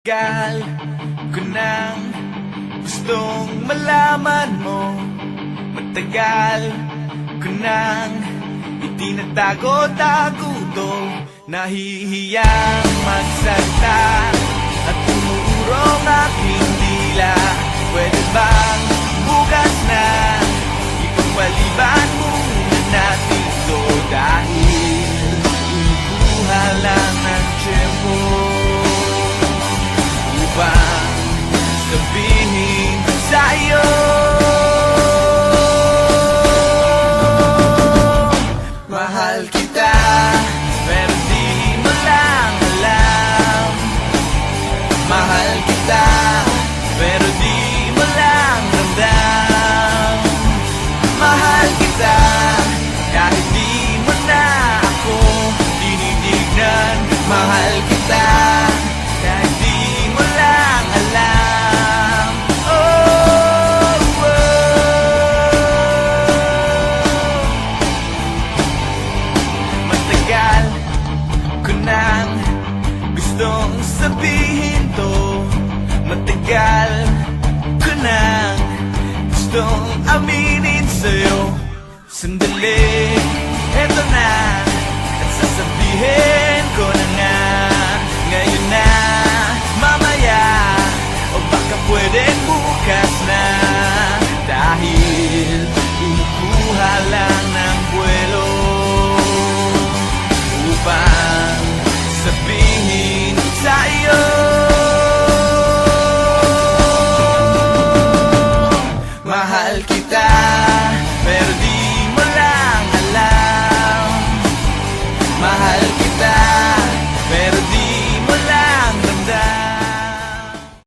Tagal ko nang gustong malaman mo. Matagal ko nang itinatago-tago to. Nahihiyang magsalita at umuurong aking dila. Pwede bang bukas na ipagpaliban muna natin to? Dahil inukuha lang ng tiyempo upang sabihin sa'yo mahal kita, pero di mo lang alam. Mahal kita, pero di mo lang ramdam. Mahal kita, kahit di mo na ako tinitignan. Mahal kita, kahit di mo lang alam. Oh, matagal ko nang gustong sabihin to. Matagal ko nang gustong aminin sa'yo. Sandali, eto na, at sasabihin ko na